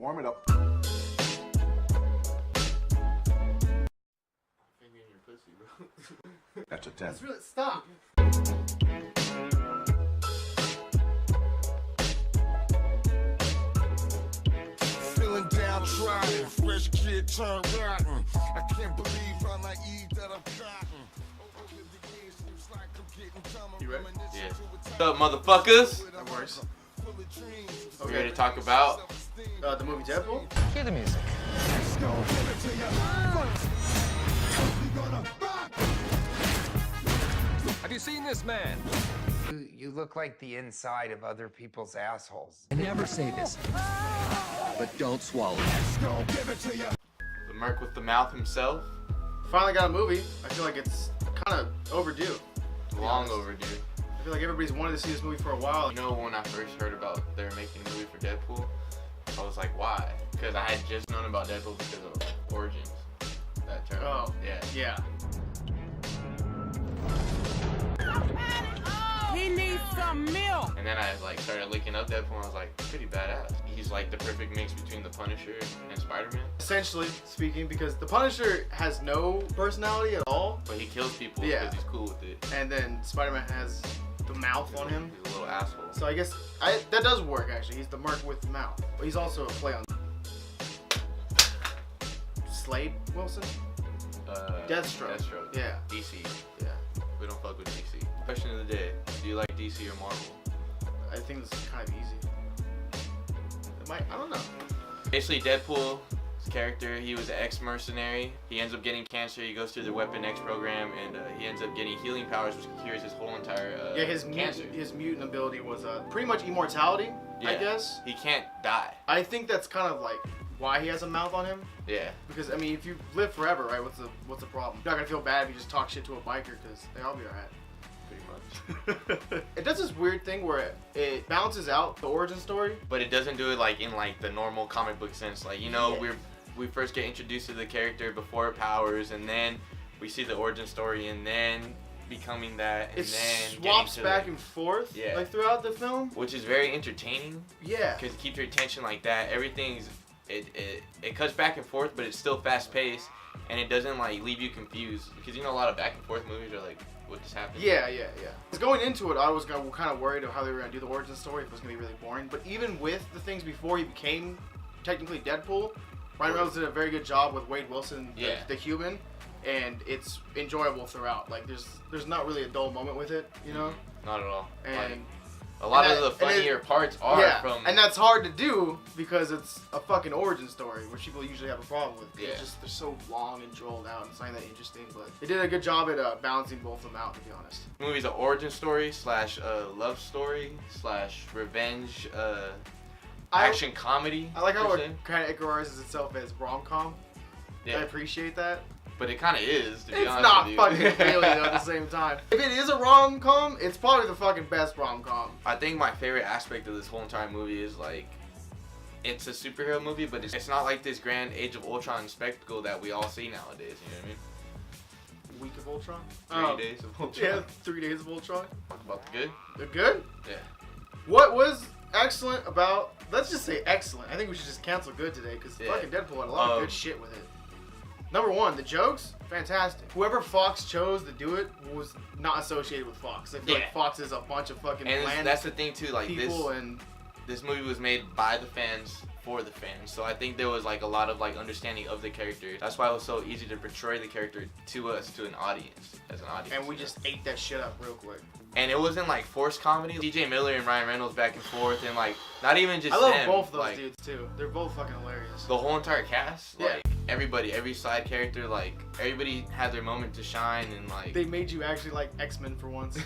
Warm it up. Finger in your pussy, bro. That's a 10. Let's really stop. Feeling downtrodden, fresh kid turned rotten. I can't believe how naive that I've gotten. You ready? Yeah. What's up, motherfuckers? That works. We ready to talk about The movie Deadpool? Cue the music. Have you seen this man? You look like the inside of other people's assholes. I never say this, but don't swallow it. the Merc with the mouth himself? Finally got a movie. I feel like it's kind of overdue. Long overdue. I feel like everybody's wanted to see this movie for a while. You know, when I first heard about they were making a movie for Deadpool, I was like, why? Because I had just known about Deadpool because of Origins. That term. Oh, yeah. Yeah. He needs some milk. And then I like started looking up Deadpool and I was like, pretty badass. He's like the perfect mix between the Punisher and Spider-Man. Essentially speaking, because the Punisher has no personality at all, But he kills people Yeah. because he's cool with it. and then Spider-Man has the mouth on him. He's a little asshole. So I guess that does work actually. He's the Merc with the mouth, but he's also a play on Slade Wilson. Deathstroke. Deathstroke. Yeah. DC. Yeah. We don't fuck with DC. Question of the day: do you like DC or Marvel? I think this is kind of easy. I don't know. Basically, Deadpool's character, he was an ex-mercenary. He ends up getting cancer. He goes through the Weapon X program, and he ends up getting healing powers, which cures his whole entire Yeah, his cancer. his mutant ability was pretty much immortality. I Yeah. guess. He can't die. I think that's kind of like why he has a mouth on him. Yeah. Because I mean, if you live forever, right? What's the problem? You're not gonna feel bad if you just talk shit to a biker, because they'll be alright. Pretty much. It does this weird thing where it balances out the origin story. But it doesn't do it like in like the normal comic book sense. Like, you know, Yeah. we first get introduced to the character before powers, and then we see the origin story, and then becoming that, and It then swaps getting to back the, and forth, Yeah. like throughout the film. which is very entertaining Yeah. because it keeps your attention like that. Everything's it cuts back and forth, but it's still fast paced, and it doesn't like leave you confused, because you know a lot of back and forth movies are like, what just happened? Yeah. Going into it, I was kind of worried of how they were gonna do the origin story. If it was gonna be really boring. But even with the things before he became technically Deadpool, Ryan Reynolds did a very good job with Wade Wilson, Yeah. the human, and it's enjoyable throughout. Like there's not really a dull moment with it, you know. Not at all. And Like, a lot of the and funnier parts are yeah, from. and that's hard to do because it's a fucking origin story, which people usually have a problem with. Yeah. It's just they're so long and drawn out. It's not that interesting, but they did a good job at balancing both of them out, to be honest. The movie's an origin story slash love story slash revenge action comedy. I like how per it se. kind of categorizes itself as rom-com. I Yeah, appreciate that. but it kind of is, to be It's honest not with you. fucking really though at the same time. If it is a rom-com, it's probably the fucking best rom-com. I think my favorite aspect of this whole entire movie is like, it's a superhero movie, but it's not like this grand Age of Ultron spectacle that we all see nowadays. You know what I mean? Week of Ultron? 3 days of Ultron. Yeah, 3 days of Ultron. About the good. They're good? Yeah. What was excellent about... Let's just say excellent. I think we should just cancel good today because Yeah. fucking Deadpool had a lot of good shit with it. Number one, the jokes, fantastic. Whoever Fox chose to do it was not associated with Fox. I feel Yeah. like Fox is a bunch of fucking And bland that's the thing too. Like people and... this movie was made by the fans for the fans, so I think there was like a lot of like understanding of the character. That's why it was so easy to portray the character to us, to an audience, as an audience. And we just ate that shit up real quick. And it wasn't like forced comedy. DJ Miller and Ryan Reynolds back and forth, and like not even just I love them, both of those like, dudes too. They're both fucking hilarious. the whole entire cast, Yeah. like everybody, every side character, like everybody had their moment to shine, and like They made you actually like X-Men for once.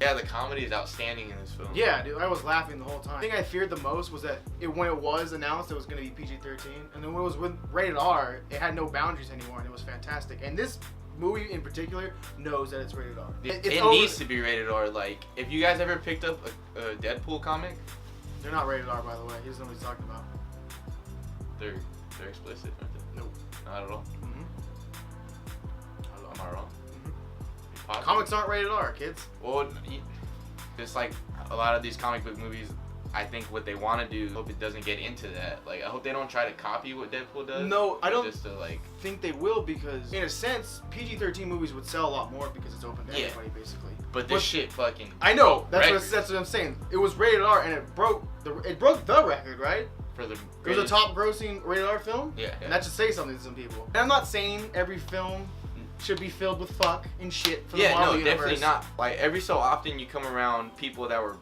yeah, the comedy is outstanding in this film. Yeah, dude, I was laughing the whole time. The thing I feared the most was that when it was announced it was going to be PG-13, and then when it was with rated R, it had no boundaries anymore, and it was fantastic. And this movie in particular knows that it's rated R. It It's over- needs to be rated R. Like, if you guys ever picked up a Deadpool comic, They're not rated R, by the way. He doesn't know what he's talking about. they're explicit, aren't they? Nope. Not at all. Mm-hmm. Am I wrong? Mhm. Positive? Comics aren't rated R, kids. Well, it's like a lot of these comic book movies I think what they want to do, I hope it doesn't get into that. Like, I hope they don't try to copy what Deadpool does. No, I don't Just to, like, think they will, because in a sense, PG-13 movies would sell a lot more because it's open to everybody, basically. But this shit fucking. I know. That's record. what I'm saying. It was rated R, and it broke the record, right? For the. It was a top-grossing rated R film. Yeah. And that should say something to some people. And I'm not saying every film should be filled with fuck and shit for the Marvel universe. Definitely not. Like, every so often you come around people that were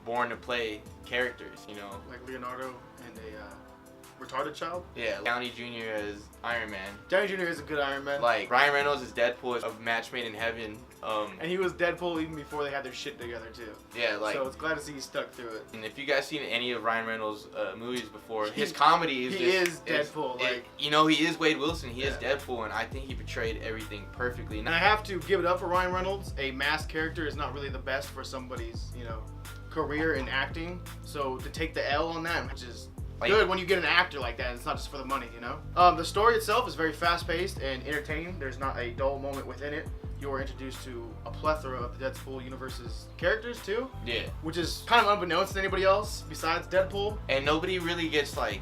born to play characters, you know. Like Leonardo and a retarded child. Yeah, Downey Jr. as Iron Man. Downey Jr. is a good Iron Man. Like, Ryan Reynolds as Deadpool is a match made in heaven. And he was Deadpool even before they had their shit together, too. Yeah, like. So it's glad to see he stuck through it. And if you guys seen any of Ryan Reynolds' movies before, his comedy is he is Deadpool. you know, he is Wade Wilson. He is Deadpool, and I think he portrayed everything perfectly. And I have to give it up for Ryan Reynolds. A masked character is not really the best for somebody's, you know, career in acting. So to take the L on that, which is good when you get an actor like that. It's not just for the money, you know. The story itself is very fast-paced and entertaining. There's not a dull moment within it. You are introduced to a plethora of the Deadpool universe's characters too. Yeah. Which is kind of unbeknownst to anybody else besides Deadpool. And nobody really gets like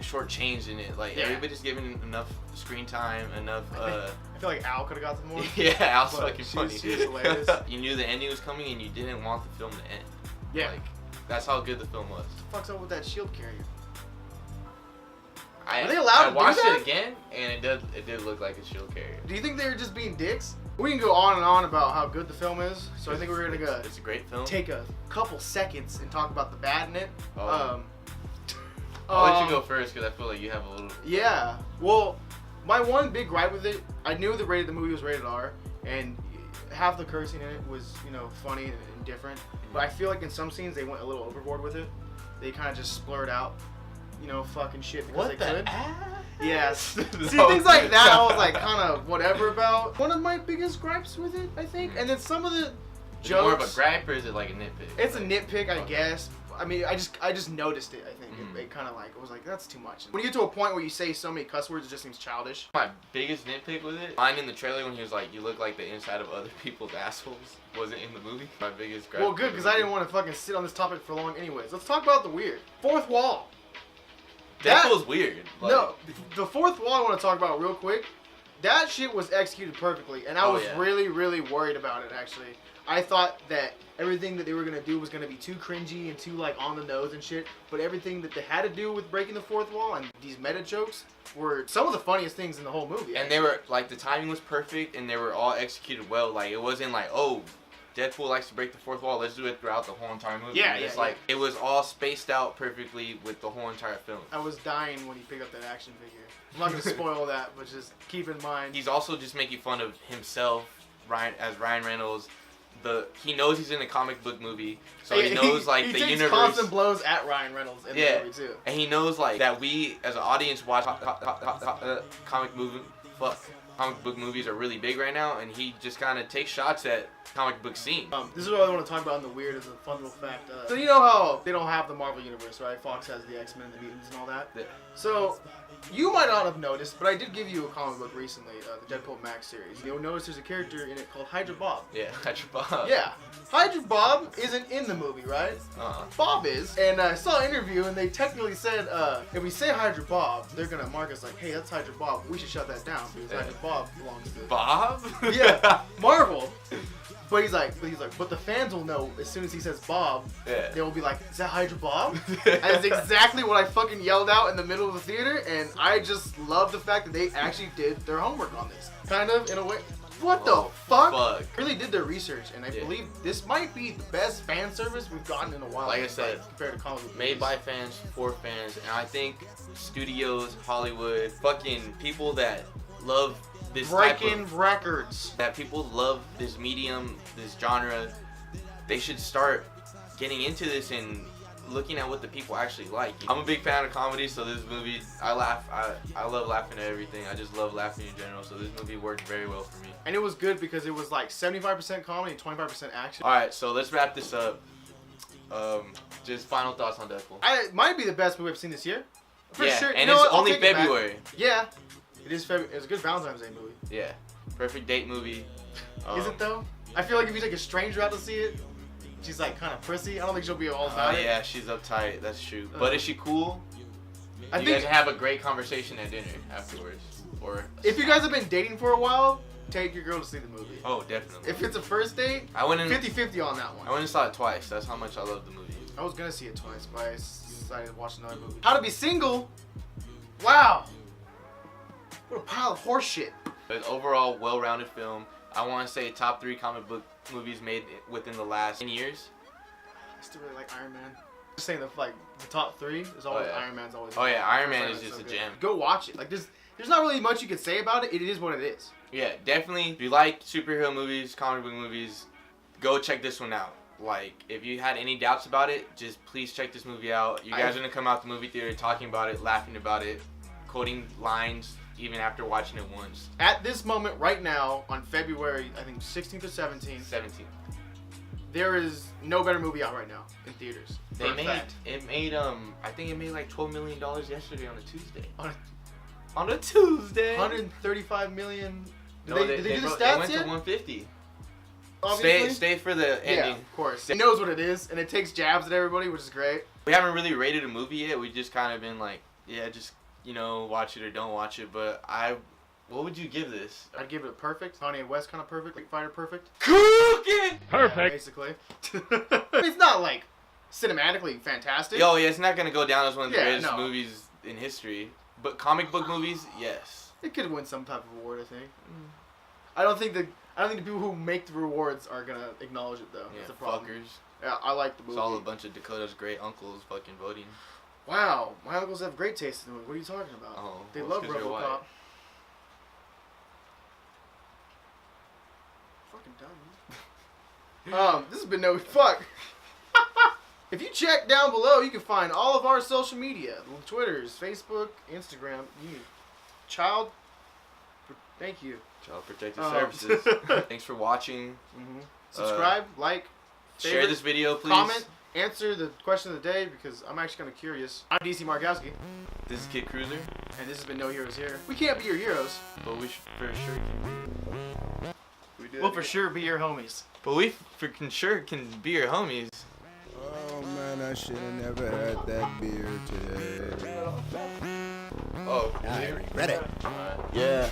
shortchanged in it. Like everybody's given enough screen time, enough. I feel like Al could have got some more. Yeah, Al's fucking funny. She's hilarious. You knew the ending was coming, and you didn't want the film to end. Yeah. Like, that's how good the film was. What the fuck's up with that shield carrier? Are they allowed to do that? I watched it again, and it did look like a shield carrier. Do you think they were just being dicks? We can go on and on about how good the film is, so I think we're gonna It's a great film. take a couple seconds and talk about the bad in it. I'll let you go first because I feel like you have a little. Yeah. Well, my one big gripe with it, I knew the movie was rated R, and half the cursing in it was, you know, funny and different. But I feel like in some scenes they went a little overboard with it. They kind of just splurred out, you know, fucking shit because they could. Yes. See, things like that I was like kind of whatever about. One of my biggest gripes with it, I think. And then some of the jokes. Is it more of a gripe or is it like a nitpick? It's a nitpick, I guess. I mean, I just noticed it, I think. It kind of like, it was like, that's too much. When you get to a point where you say so many cuss words, it just seems childish. My biggest nitpick with it, mine in the trailer when he was like, you look like the inside of other people's assholes, wasn't in the movie. My biggest gripe. Well, good, because I didn't want to fucking sit on this topic for long anyways. Let's talk about the weird. Fourth wall. Deadpool's weird. Like, no, the fourth wall I want to talk about real quick. That shit was executed perfectly, and I was really, really worried about it, actually. I thought that everything that they were going to do was going to be too cringy and too, like, on the nose and shit, but everything that they had to do with breaking the fourth wall and these meta jokes were some of the funniest things in the whole movie. And they were, like, the timing was perfect, and they were all executed well. Like, it wasn't like, oh, Deadpool likes to break the fourth wall, let's do it throughout the whole entire movie. It's like, it was all spaced out perfectly with the whole entire film. I was dying when he picked up that action figure. I'm not going to spoil that, but just keep in mind. He's also just making fun of himself, as Ryan Reynolds. He knows he's in a comic book movie, so he knows like he the takes universe. constant blows at Ryan Reynolds in the movie too. And he knows like that we as an audience watch comic book movies are really big right now, and he just kind of takes shots at comic book scene. This is what I want to talk about in the weird as a fun little fact. So you know how they don't have the Marvel universe, right? Fox has the X-Men, the Mutants, and all that. Yeah. So you might not have noticed, but I did give you a comic book recently, the Deadpool Max series. You'll notice there's a character in it called Hydra Bob. Yeah, Hydra Bob. Yeah. Hydra Bob isn't in the movie, right? Bob is. And I saw an interview, and they technically said, if we say Hydra Bob, they're going to mark us like, hey, that's Hydra Bob. We should shut that down because Hydra Bob belongs to... Bob? Yeah, Marvel. But he's like, but the fans will know as soon as he says Bob, they will be like, is that Hydra Bob? And that's exactly what I fucking yelled out in the middle of the theater, and I just love the fact that they actually did their homework on this. Kind of, in a way. What the fuck? Really did their research, and I believe this might be the best fan service we've gotten in a while. Like I said, compared to comic book made by fans, for fans, and I think studios, Hollywood, fucking people that love this breaking records, that people love this medium, this genre, they should start getting into this and looking at what the people actually like. I'm a big fan of comedy, so this movie, I laugh. I love laughing at everything. I just love laughing in general, so this movie worked very well for me. And it was good because it was like 75% comedy and 25% action. Alright, so let's wrap this up. Just final thoughts on Deadpool. It might be the best movie I've seen this year. For sure. And it's only February. Yeah. It is February. It's a good Valentine's Day movie. Yeah. Perfect date movie. Is it though? I feel like if you take a stranger out to see it, she's like kind of prissy. I don't think she'll be all Oh about it. yeah, she's uptight. That's true. But is she cool? I You think guys have a great conversation at dinner afterwards, or if you guys have been dating for a while, take your girl to see the movie. oh, definitely. If it's a first date, I went in. 50-50 on that one. I went and saw it twice. That's how much I love the movie. I was gonna see it twice, but I decided to watch another movie. How to Be Single? Wow. What a pile of horse shit. But overall, well-rounded film. I want to say top 3 comic book movies made within the last 10 years. I still really like Iron Man. Just saying the top 3 is always yeah. Iron Man's always. Oh yeah, Iron Man Man's is just so a good. gem. Go watch it. Like there's not really much you can say about it. It is what it is. Yeah, definitely. If you like superhero movies, comic book movies, go check this one out. Like, if you had any doubts about it, just please check this movie out. You guys are gonna come out the movie theater talking about it, laughing about it, quoting lines even after watching it once. At this moment, right now, on February, I think 16th or 17th, 17. there is no better movie out right now in theaters. They For a made fact. it made I think it made like $12 million yesterday on a Tuesday. On On a Tuesday. 135 million. Did No, they do the They stats went yet? to 150. Obviously? Stay for the Yeah, ending. of course. It knows what it is, and it takes jabs at everybody, which is great. We haven't really rated a movie yet. We just kind of been like, yeah, just watch it or don't watch it. But what would you give this? I'd give it a perfect. Kanye West kind of perfect. Street Fighter perfect. Cooking. Yeah, basically. It's not like cinematically fantastic. Yo, yeah, it's not gonna go down as one of the Yeah, greatest no. movies in history. But comic book movies, yes. It could win some type of award, I think. I don't think the people who make the rewards are gonna acknowledge it though. Yeah, That's the problem. fuckers. Yeah, I like the It's movie. all a bunch of Dakota's great uncles fucking voting. Wow, my uncles have great taste in the movie. What are you talking about? Oh, They well, love it's 'cause you're white. RoboCop. Fucking dumb. This has been no fuck. If you check down below, you can find all of our social media: Twitters, Facebook, Instagram. Thank you. Child Protective Um, Services. Thanks for watching. Subscribe, like, Share favorite, this video, please. comment, answer the question of the day because I'm actually kind of curious. I'm DC Markowski, This is Kid Cruiser, and this has been No Heroes Here. We can't be your heroes. but we for sure can. We did. We'll for sure be your homies. But we freaking sure can be your homies. Oh man, I should have never had that beer today. Oh, I already read it. Yeah,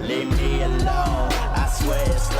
leave me alone. I swear it's